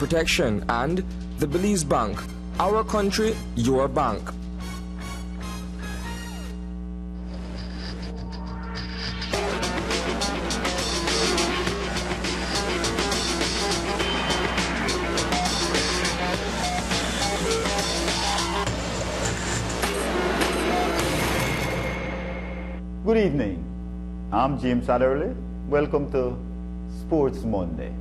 protection, and the Belize Bank. Our country, your bank. Good evening. I'm James Adderley. Welcome to Sports Monday.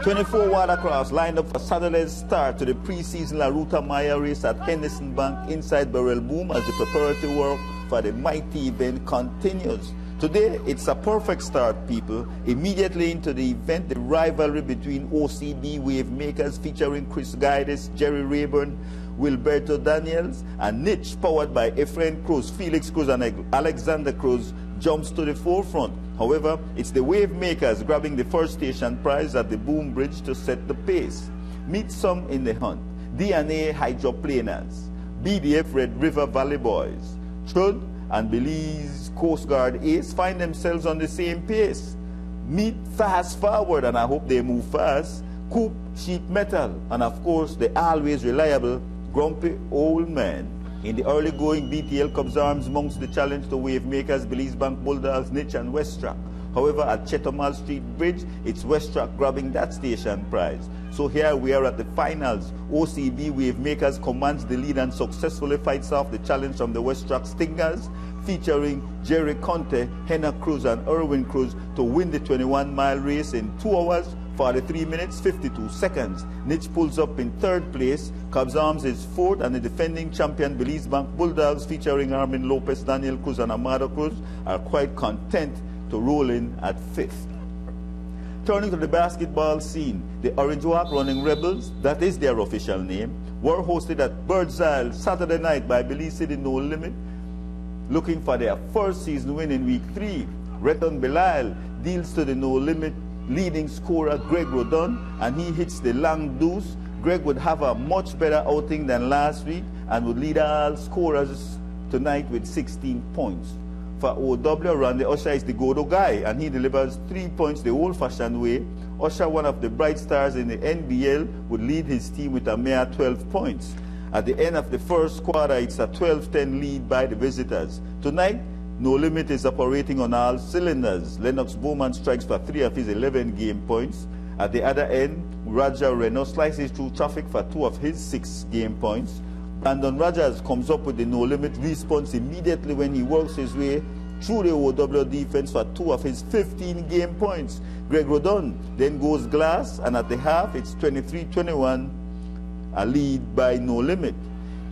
24 watercrafts lined up for Saturday's start to the pre-season La Ruta Maya race at Henderson Bank inside Burrell Boom as the preparatory work for the mighty event continues. Today, it's a perfect start, people. Immediately into the event, the rivalry between OCB wave makers featuring Chris Guides, Jerry Rayburn, Wilberto Daniels, and Niche, powered by Efrain Cruz, Felix Cruz, and Alexander Cruz, jumps to the forefront. However, it's the wave makers grabbing the first station prize at the Boom Bridge to set the pace. Meet some in the hunt: DNA Hydroplaners, BDF Red River Valley Boys, Trud and Belize Coast Guard Ace find themselves on the same pace. Meet Fast Forward, and I hope they move fast, Coop Sheep Metal, and of course the always reliable Grumpy Old Man. In the early going, BTL comes arms amongst the challenge to wave makers Belize Bank Bulldogs, Niche and Westrack. However, at Chetomal Street Bridge, it's Westrack grabbing that station prize. So here we are at the finals. OCB wave makers commands the lead and successfully fights off the challenge from the Westrack Stingers, featuring Jerry Conte, Henna Cruz and Erwin Cruz to win the 21-mile race in 2 hours, 43 minutes, 52 seconds. Niche pulls up in third place. Cubs Arms is fourth, and the defending champion Belize Bank Bulldogs, featuring Armin Lopez, Daniel Cruz, and Amado Cruz, are quite content to roll in at fifth. Turning to the basketball scene, the Orange Walk Running Rebels, that is their official name, were hosted at Bird's Isle Saturday night by Belize City No Limit, looking for their first season win in week 3. Reton Belize deals to the No Limit leading scorer Greg Rodon, and he hits the long deuce. Greg would have a much better outing than last week and would lead all scorers tonight with 16 points. For OW, Randy Usher is the go-to guy, and he delivers 3 points the old-fashioned way. Usher, one of the bright stars in the NBL, would lead his team with a mere 12 points. At the end of the first quarter, it's a 12-10 lead by the visitors. Tonight, No Limit is operating on all cylinders. Lennox Bowman strikes for 3 of his 11 game points. At the other end, Raja Reno slices through traffic for 2 of his 6 game points. Brandon Rogers comes up with the No Limit response immediately when he works his way through the OW defense for 2 of his 15 game points. Greg Rodon then goes glass, and at the half, it's 23-21, a lead by No Limit.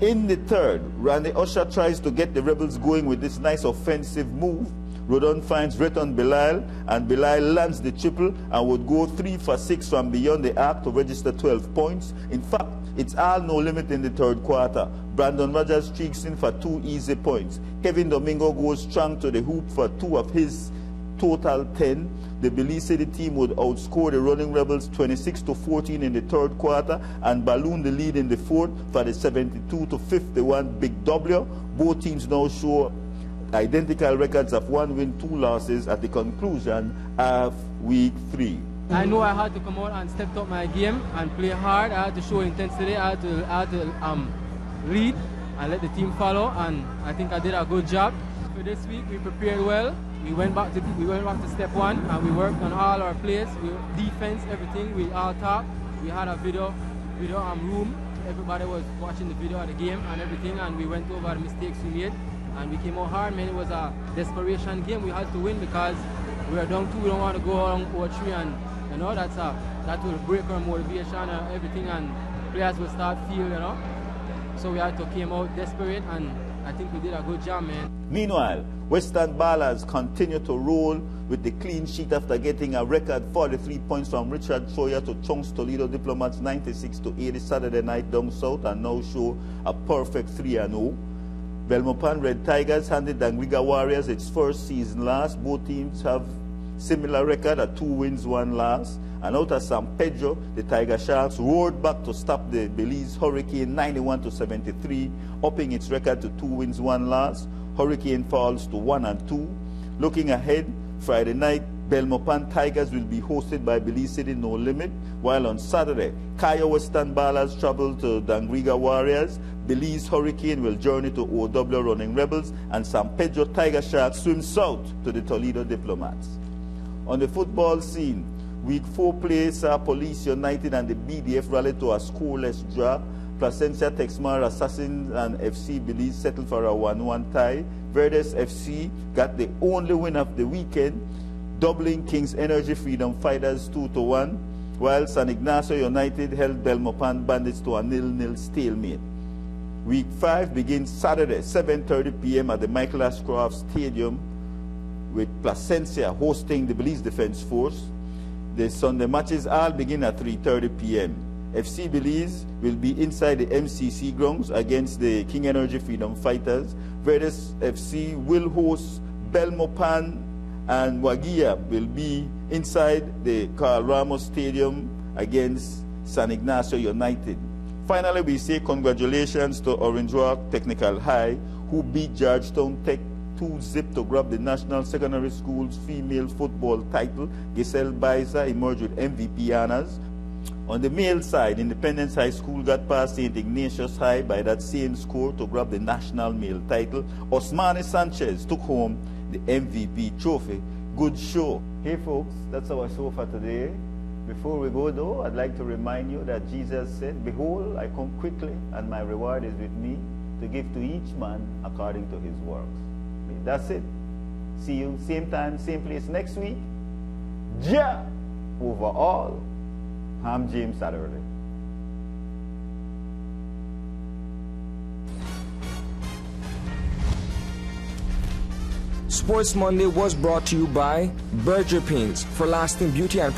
In the third, Randy Usher tries to get the Rebels going with this nice offensive move. Rodon finds Reton Belial, and Belial lands the triple and would go 3 for 6 from beyond the arc to register 12 points. In fact, it's all No Limit in the third quarter. Brandon Rogers streaks in for 2 easy points. Kevin Domingo goes strong to the hoop for 2 of his total 10. The Belize City team would outscore the Running Rebels 26-14 in the third quarter and balloon the lead in the fourth for the 72-51 Big W. Both teams now show identical records of 1 win, 2 losses at the conclusion of week 3. I know I had to come out and step up my game and play hard. I had to show intensity. I had to lead and let the team follow, and I think I did a good job. For this week, we prepared well. We went back to step 1 and we worked on all our plays, defense, everything. We all talked. We had a video room. Everybody was watching the video of the game and everything, and we went over the mistakes we made. And we came out hard, man. It was a desperation game. We had to win because we were down 2. We don't want to go along over 3, and you know that will break our motivation and everything, and players will start feel, you know. So we had to came out desperate, and I think we did a good job, man. Meanwhile, Western Ballers continue to roll with the clean sheet after getting a record 43 points from Richard Troyer to Chunks Toledo Diplomats 96-80 Saturday night down south, and now show a perfect 3-0. Belmopan Red Tigers handed Dangriga Warriors its first season loss. Both teams have similar record at 2 wins, 1 loss. And out of San Pedro, the Tiger Sharks roared back to stop the Belize Hurricane 91-73, upping its record to 2 wins, 1 loss. Hurricane falls to 1-2. Looking ahead, Friday night, Belmopan Tigers will be hosted by Belize City No Limit, while on Saturday, Kaya Western Ballers travel to Dangriga Warriors, Belize Hurricane will journey to OW Running Rebels, and San Pedro Tiger Sharks swim south to the Toledo Diplomats. On the football scene, Week 4 play saw Police United and the BDF rally to a scoreless draw. Placencia Texmar Assassins and FC Belize settled for a 1-1 tie. Verdes FC got the only win of the weekend, doubling King's Energy Freedom Fighters 2-1, while San Ignacio United held Belmopan Bandits to a 0-0 stalemate. Week 5 begins Saturday, 7:30 p.m. at the Michael Ashcroft Stadium, with Placencia hosting the Belize Defense Force. The Sunday matches all begin at 3:30 p.m. FC Belize will be inside the MCC grounds against the King Energy Freedom Fighters. Verdes FC will host Belmopan, and Wagia will be inside the Carl Ramos Stadium against San Ignacio United. Finally, we say congratulations to Orange Rock Technical High, who beat Georgetown Tech 2-0 to grab the National Secondary School's female football title. Giselle Baiza emerged with MVP honors. On the male side, Independence High School got past St. Ignatius High by that same score to grab the national male title. Osmani Sanchez took home the MVP trophy. Good show. Hey folks, that's our show for today. Before we go though, I'd like to remind you that Jesus said, "Behold, I come quickly, and my reward is with me, to give to each man according to his works." That's it. See you same time, same place next week. Ja! Over all, I'm James Adderley. Sports Monday was brought to you by Berger Paints for lasting beauty and